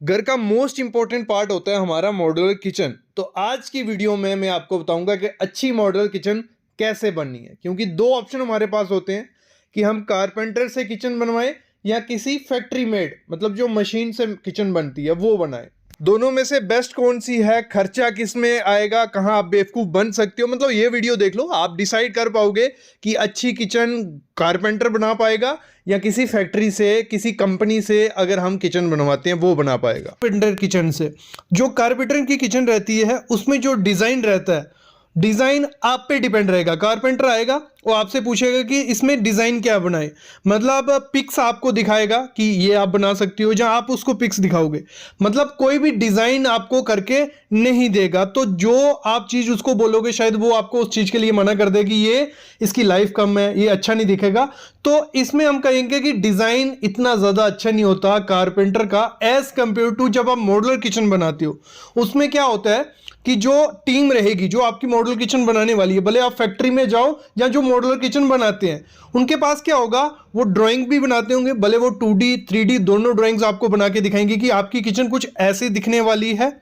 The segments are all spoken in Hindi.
घर का मोस्ट इंपॉर्टेंट पार्ट होता है हमारा मॉड्यूलर किचन। तो आज की वीडियो में मैं आपको बताऊंगा कि अच्छी मॉड्यूलर किचन कैसे बननी है, क्योंकि दो ऑप्शन हमारे पास होते हैं कि हम कारपेंटर से किचन बनवाएं या किसी फैक्ट्री मेड मतलब जो मशीन से किचन बनती है वो बनाएं। दोनों में से बेस्ट कौन सी है, खर्चा किस में आएगा, कहाँ आप बेवकूफ़ बन सकते हो, मतलब ये वीडियो देख लो, आप डिसाइड कर पाओगे कि अच्छी किचन कारपेंटर बना पाएगा या किसी फैक्ट्री से किसी कंपनी से अगर हम किचन बनवाते हैं वो बना पाएगा। कारपेंटर किचन से जो कारपेंटर की किचन रहती है उसमें जो डिज़ाइन रहता है, डिज़ाइन आप पे डिपेंड रहेगा। कारपेंटर आएगा वो आपसे पूछेगा कि इसमें डिज़ाइन क्या बनाए, मतलब पिक्स आपको दिखाएगा कि ये आप बना सकती हो, जहां आप उसको पिक्स दिखाओगे, मतलब कोई भी डिज़ाइन आपको करके नहीं देगा। तो जो आप चीज़ उसको बोलोगे शायद वो आपको उस चीज़ के लिए मना कर दे कि ये इसकी लाइफ कम है, ये अच्छा नहीं दिखेगा। तो इसमें हम कहेंगे कि डिज़ाइन इतना ज़्यादा अच्छा नहीं होता कारपेंटर का एज कंपेयर टू जब आप मॉड्यूलर किचन बनाते हो। उसमें क्या होता है कि जो टीम रहेगी जो आपकी मॉड्यूलर किचन बनाने वाली है, भले आप फैक्ट्री में जाओ या जो मॉड्यूलर किचन बनाते हैं उनके पास क्या होगा, वो ड्राइंग भी बनाते होंगे, भले वो 2D 3D दोनों ड्राइंग्स आपको बना के दिखाएंगे कि आपकी किचन कुछ ऐसी दिखने वाली है।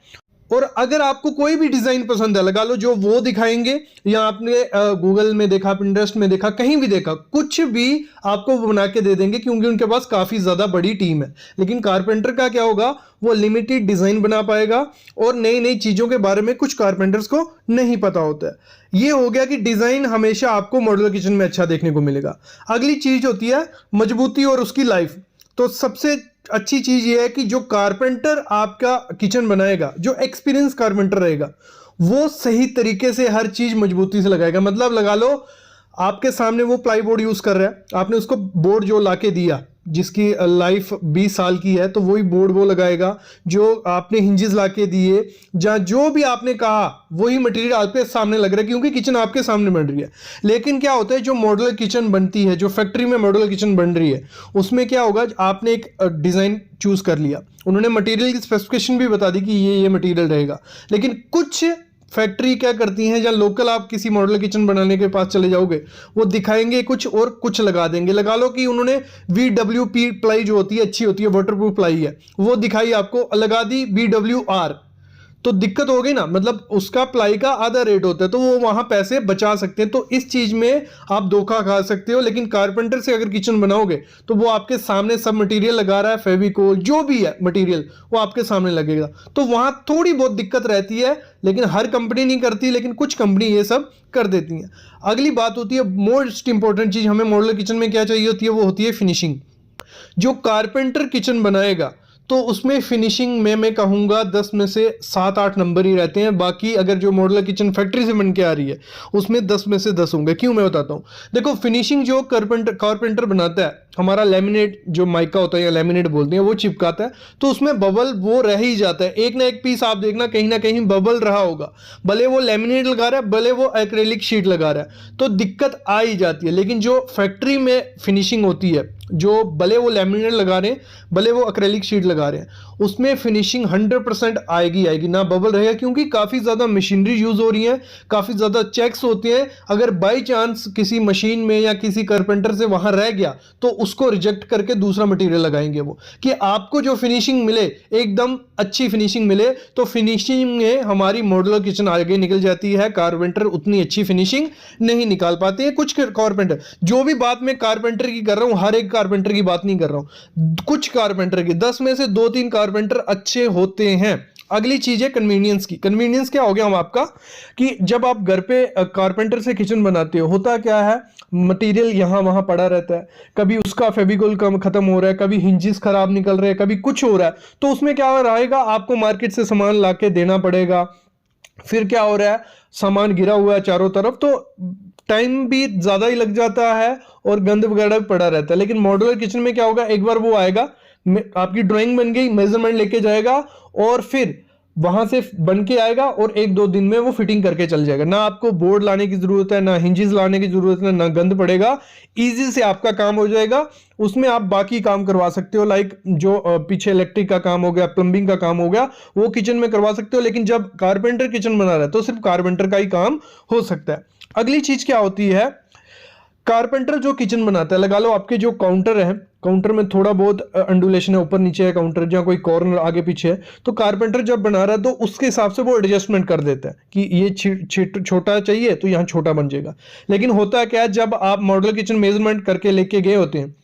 और अगर आपको कोई भी डिज़ाइन पसंद है, लगा लो जो वो दिखाएंगे या आपने गूगल में देखा, पिंटरेस्ट में देखा, कहीं भी देखा, कुछ भी आपको वो बना के दे देंगे क्योंकि उनके पास काफ़ी ज़्यादा बड़ी टीम है। लेकिन कारपेंटर का क्या होगा, वो लिमिटेड डिज़ाइन बना पाएगा और नई नई चीज़ों के बारे में कुछ कारपेंटर्स को नहीं पता होता है। ये हो गया कि डिज़ाइन हमेशा आपको मॉड्यूलर किचन में अच्छा देखने को मिलेगा। अगली चीज़ होती है मजबूती और उसकी लाइफ। तो सबसे अच्छी चीज़ ये है कि जो कारपेंटर आपका किचन बनाएगा, जो एक्सपीरियंस कारपेंटर रहेगा, वो सही तरीके से हर चीज़ मजबूती से लगाएगा। मतलब लगा लो आपके सामने वो प्लाई बोर्ड यूज़ कर रहा है, आपने उसको बोर्ड जो ला के दिया जिसकी लाइफ 20 साल की है तो वही बोर्ड वो लगाएगा। जो आपने हिंजेस ला के दिए, जहाँ जो भी आपने कहा वही मटेरियल आपके सामने लग रहा है क्योंकि किचन आपके सामने बन रही है। लेकिन क्या होता है, जो मॉड्यूलर किचन बनती है, जो फैक्ट्री में मॉड्यूलर किचन बन रही है, उसमें क्या होगा, आपने एक डिज़ाइन चूज कर लिया, उन्होंने मटेरियल की स्पेसिफिकेशन भी बता दी कि ये मटेरियल रहेगा, लेकिन कुछ फैक्ट्री क्या करती हैं, या लोकल आप किसी मॉडल किचन बनाने के पास चले जाओगे, वो दिखाएंगे कुछ और कुछ लगा देंगे। लगा लो कि उन्होंने VWP प्लाई जो होती है, अच्छी होती है, वाटरप्रूफ प्लाई है, वो दिखाई आपको, लगा दी BWR, तो दिक्कत हो गई ना, मतलब उसका प्लाई का आधा रेट होता है, तो वो वहां पैसे बचा सकते हैं। तो इस चीज में आप धोखा खा सकते हो। लेकिन कारपेंटर से अगर किचन बनाओगे तो वो आपके सामने सब मटेरियल लगा रहा है, फेविकोल जो भी है मटेरियल वो आपके सामने लगेगा। तो वहां थोड़ी बहुत दिक्कत रहती है, लेकिन हर कंपनी नहीं करती, लेकिन कुछ कंपनी ये सब कर देती हैं। अगली बात होती है मोस्ट इंपॉर्टेंट चीज, हमें मॉड्यूलर किचन में क्या चाहिए होती है, वो होती है फिनिशिंग। जो कारपेंटर किचन बनाएगा तो उसमें फिनिशिंग में मैं कहूँगा 10 में से 7-8 नंबर ही रहते हैं। बाकी अगर जो मॉड्यूलर किचन फैक्ट्री से बन के आ रही है उसमें 10 में से 10 होंगे। क्यों, मैं बताता हूँ। देखो, फिनिशिंग जो कारपेंटर बनाता है, हमारा लेमिनेट जो माइका होता है या लेमिनेट बोलते हैं, वो चिपकाता है, तो उसमें बबल वो रह ही जाता है। एक ना एक पीस आप देखना कहीं ना कहीं बबल रहा होगा, भले वो लेमिनेट लगा रहा है, भले वो एक्रेलिक शीट लगा रहा है, तो दिक्कत आ ही जाती है। लेकिन जो फैक्ट्री में फिनिशिंग होती है, जो भले वो लेमिनेट लगा रहे हैं, भले वो एक्रेलिक शीट लगा रहे हैं, उसमें फिनिशिंग 100% आएगी ना बबल रहेगा, क्योंकि काफ़ी ज़्यादा मशीनरी यूज़ हो रही है, काफ़ी ज़्यादा चेक्स होते हैं। अगर बाई चांस किसी मशीन में या किसी कारपेंटर से वहाँ रह गया तो उसको रिजेक्ट करके दूसरा मटेरियल लगाएंगे वो, कि आपको जो फिनिशिंग मिले एकदम अच्छी फिनिशिंग मिले। तो फिनिशिंग में हमारी मॉड्यूलर किचन आगे निकल जाती है। कारपेंटर उतनी अच्छी फिनिशिंग नहीं निकाल पाते हैं। कुछ कारपेंटर, जो भी बात मैं कारपेंटर की कर रहा हूँ, हर एक कारपेंटर की बात नहीं कर रहा हूँ, कुछ कारपेंटर की 10 में से 2-3 कारपेंटर अच्छे होते हैं। अगली चीज है कन्वीनियंस की। कन्वीनियंस क्या हो गया हम आपका, कि जब आप घर पे कारपेंटर से किचन बनाते हो, होता क्या है, मटेरियल यहाँ वहाँ पड़ा रहता है, कभी उसका फेविकोल कम खत्म हो रहा है, कभी हिंजेस खराब निकल रहे हैं, कभी कुछ हो रहा है, तो उसमें क्या रहेगा, आपको मार्केट से सामान ला के देना पड़ेगा। फिर क्या हो रहा है, सामान गिरा हुआ है चारों तरफ, तो टाइम भी ज़्यादा ही लग जाता है और गंद वगैरह पड़ा रहता है। लेकिन मॉड्यूलर किचन में क्या होगा, एक बार वो आएगा, आपकी ड्राइंग बन गई, मेजरमेंट लेके जाएगा और फिर वहां से बन के आएगा और 1-2 दिन में वो फिटिंग करके चल जाएगा। ना आपको बोर्ड लाने की जरूरत है, ना हिंजेस लाने की जरूरत है, ना गंद पड़ेगा, इजी से आपका काम हो जाएगा। उसमें आप बाकी काम करवा सकते हो, लाइक जो पीछे इलेक्ट्रिक का काम हो गया, प्लम्बिंग का काम हो गया, वो किचन में करवा सकते हो। लेकिन जब कारपेंटर किचन बना रहा है तो सिर्फ कारपेंटर का ही काम हो सकता है। अगली चीज क्या होती है, कारपेंटर जो किचन बनाता है, लगा लो आपके जो काउंटर है, काउंटर में थोड़ा बहुत अंडुलेशन है, ऊपर नीचे है काउंटर, जहाँ कोई कॉर्नर आगे पीछे है, तो कारपेंटर जब बना रहा है तो उसके हिसाब से वो एडजस्टमेंट कर देता है कि ये छोटा चाहिए तो यहाँ छोटा बन जाएगा। लेकिन होता क्या है, जब आप मॉडल किचन मेजरमेंट करके लेके गए होते हैं,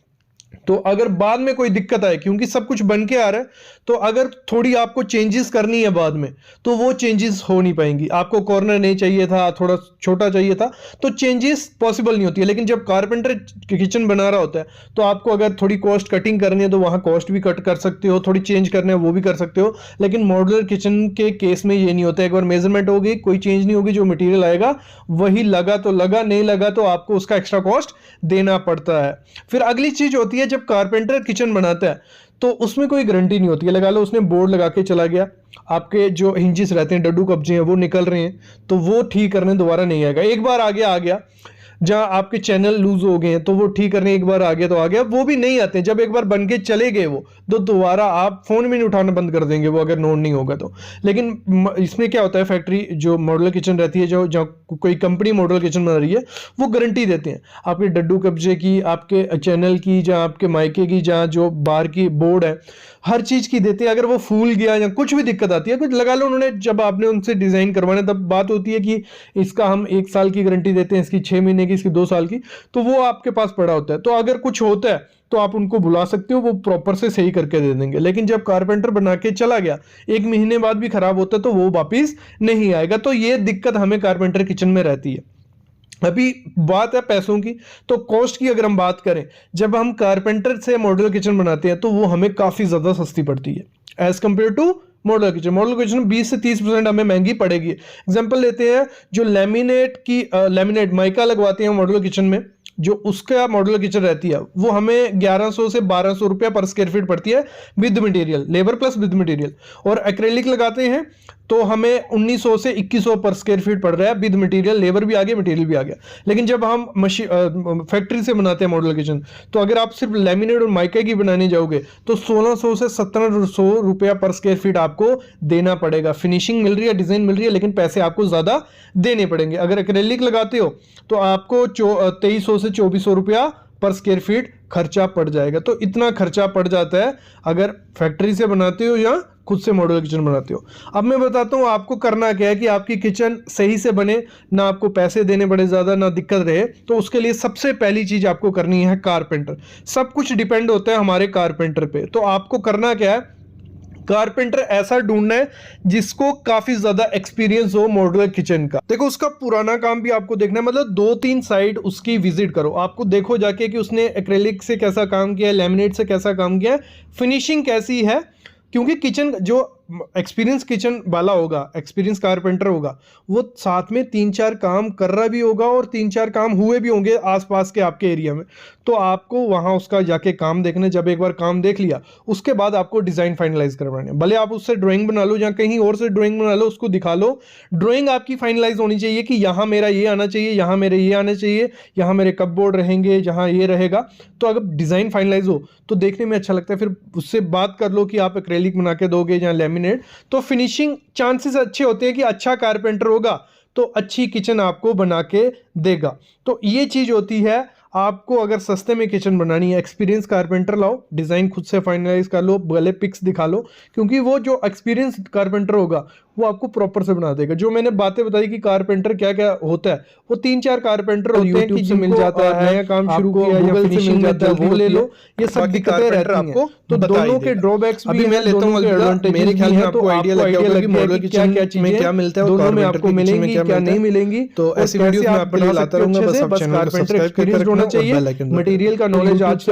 तो अगर बाद में कोई दिक्कत आए, क्योंकि सब कुछ बन के आ रहा है, तो अगर थोड़ी आपको चेंजेस करनी है बाद में, तो वो चेंजेस हो नहीं पाएंगी। आपको कॉर्नर नहीं चाहिए था, थोड़ा छोटा चाहिए था, तो चेंजेस पॉसिबल नहीं होती है। लेकिन जब कारपेंटर किचन बना रहा होता है, तो आपको अगर थोड़ी कॉस्ट कटिंग करनी है तो वहाँ कॉस्ट भी कट कर सकते हो, थोड़ी चेंज करना है वो भी कर सकते हो। लेकिन मॉड्यूलर किचन के केस में ये नहीं होता। एक बार मेजरमेंट होगी, कोई चेंज नहीं होगी, जो मटेरियल आएगा वही लगा तो लगा, नहीं लगा तो आपको उसका एक्स्ट्रा कॉस्ट देना पड़ता है। फिर अगली चीज होती है, जब कारपेंटर किचन बनाता है तो उसमें कोई गारंटी नहीं होती है। लगा लो उसने बोर्ड लगा के चला गया, आपके जो हिंजेस रहते हैं, डड्डू कब्जे हैं, वो निकल रहे हैं, तो वो ठीक करने दोबारा नहीं आएगा। एक बार आ गया, जहां आपके चैनल लूज हो गए हैं तो वो ठीक करने एक बार आ गया तो आ गया, वो भी नहीं आते। जब एक बार बन के चले गए वो, तो दोबारा आप फोन में नहीं उठाना बंद कर देंगे वो, अगर नोट नहीं होगा तो। लेकिन इसमें क्या होता है, फैक्ट्री जो मॉडल किचन रहती है, जो जहाँ कोई कंपनी मॉडल किचन बना रही है, वो गारंटी देते हैं आपके डड्डू कब्जे की, आपके चैनल की, जहाँ आपके माइके की, जहाँ जो बार की बोर्ड है, हर चीज की देते हैं। अगर वो फूल गया या कुछ भी दिक्कत आती है, कुछ लगा लो उन्होंने, जब आपने उनसे डिजाइन करवाना, तब बात होती है कि इसका हम 1 साल की गारंटी देते हैं, इसकी 6 महीने की, इसकी 2 साल की, तो वो आपके पास पड़ा होता है। तो अगर कुछ होता है तो आप उनको बुला सकते हो, वो प्रॉपर से सही करके दे देंगे। लेकिन जब कारपेंटर बना के चला गया, 1 महीने बाद भी खराब होता है, तो वो वापिस नहीं आएगा। तो ये दिक्कत हमें कारपेंटर किचन में रहती है। अभी बात है पैसों की, तो कॉस्ट की अगर हम बात करें, जब हम कारपेंटर से मॉड्यूलर किचन बनाते हैं तो वो हमें काफ़ी ज़्यादा सस्ती पड़ती है as compare to modular kitchen. Modular kitchen 20 से 30% हमें महंगी पड़ेगी। एग्जांपल लेते हैं, जो लैमिनेट माइका लगवाते हैं मॉड्यूलर किचन में, जो उसका मॉड्यूलर किचन रहती है, वो हमें 1100 से 1200 रुपया पर स्क्वायर फीट पड़ती है with material, labour plus with material. और एक्रेलिक लगाते हैं तो हमें 1900 से 2100 पर स्क्वायर फीट पड़ रहा है विद मटेरियल, लेबर भी आ गया, मटेरियल भी आ गया। लेकिन जब हम फैक्ट्री से बनाते हैं मॉड्यूलर किचन, तो अगर आप सिर्फ लैमिनेट और माइका की बनाने जाओगे तो 1600 से 1700 रुपया पर स्क्वायर फीट आपको देना पड़ेगा। फिनिशिंग मिल रही है, डिजाइन मिल रही है, लेकिन पैसे आपको ज्यादा देने पड़ेंगे। अगर एक्रेलिक लगाते हो तो आपको 2300 से 2400 रुपया पर स्क्वायर फीट खर्चा पड़ जाएगा। तो इतना खर्चा पड़ जाता है अगर फैक्ट्री से बनाते हो या खुद से मॉड्यूलर किचन बनाते हो। अब मैं बताता हूँ आपको करना क्या है कि आपकी किचन सही से बने, ना आपको पैसे देने पड़े ज़्यादा, ना दिक्कत रहे। तो उसके लिए सबसे पहली चीज़ आपको करनी है कारपेंटर। सब कुछ डिपेंड होता है हमारे कारपेंटर पे। तो आपको करना क्या है, कारपेंटर ऐसा ढूंढना है जिसको काफी ज्यादा एक्सपीरियंस हो मॉड्यूलर किचन का। देखो उसका पुराना काम भी आपको देखना है, मतलब 2-3 साइड उसकी विजिट करो, आपको देखो जाके कि उसने एक्रेलिक से कैसा काम किया है, लैमिनेट से कैसा काम किया है, फिनिशिंग कैसी है। क्योंकि किचन जो एक्सपीरियंस किचन वाला होगा, एक्सपीरियंस कारपेंटर होगा, वो साथ में 3-4 काम कर रहा भी होगा और 3-4 काम हुए भी होंगे आसपास के आपके एरिया में। तो आपको वहाँ उसका जाके काम देखना। जब एक बार काम देख लिया, उसके बाद आपको डिज़ाइन फाइनलाइज करवाने। भले आप उससे ड्राइंग बना लो या कहीं और से ड्राइंग बना लो, उसको दिखा लो। ड्राइंग आपकी फाइनलाइज होनी चाहिए कि यहाँ मेरा ये आना चाहिए, यहाँ मेरे ये आना चाहिए, यहाँ मेरे कपबोर्ड रहेंगे, यहाँ ये रहेगा। तो अगर डिज़ाइन फाइनलाइज हो तो देखने में अच्छा लगता है। फिर उससे बात कर लो कि आप एक्रेलिक बना के दोगे या लैमिनेट, तो फिनिशिंग चांसेस अच्छे होते हैं कि अच्छा कारपेंटर होगा तो अच्छी किचन आपको बना के देगा। तो ये चीज़ होती है। आपको अगर सस्ते में किचन बनानी है, एक्सपीरियंस कारपेंटर लाओ, डिज़ाइन खुद से फाइनलाइज कर लो, भले पिक्स दिखा लो, क्योंकि वो जो एक्सपीरियंस कारपेंटर होगा वो आपको प्रॉपर से बना देगा। जो मैंने बातें बताई कि कारपेंटर क्या क्या होता है, वो 3-4 कारपेंटर होते हैं कि मिल जाता है, नया काम शुरू किया या फिनिशिंग में वो ले लो, ये सब दिक्कतें रहती हैं। तो दोनों के ड्रॉबैक्स भी हैं, दोनों के एडवांटेजेस भी हैं। तो आइडिया लग गया कि क्या-क्या चीजें मिलता है, दोनों में आपको मिलेंगी, क्या नहीं मिलेंगी। तो ऐसी वीडियोस मैं आपको लाता रहूंगा। बस कारपेंटर एक्सपीरियंस होना चाहिए, मटेरियल का नॉलेज आज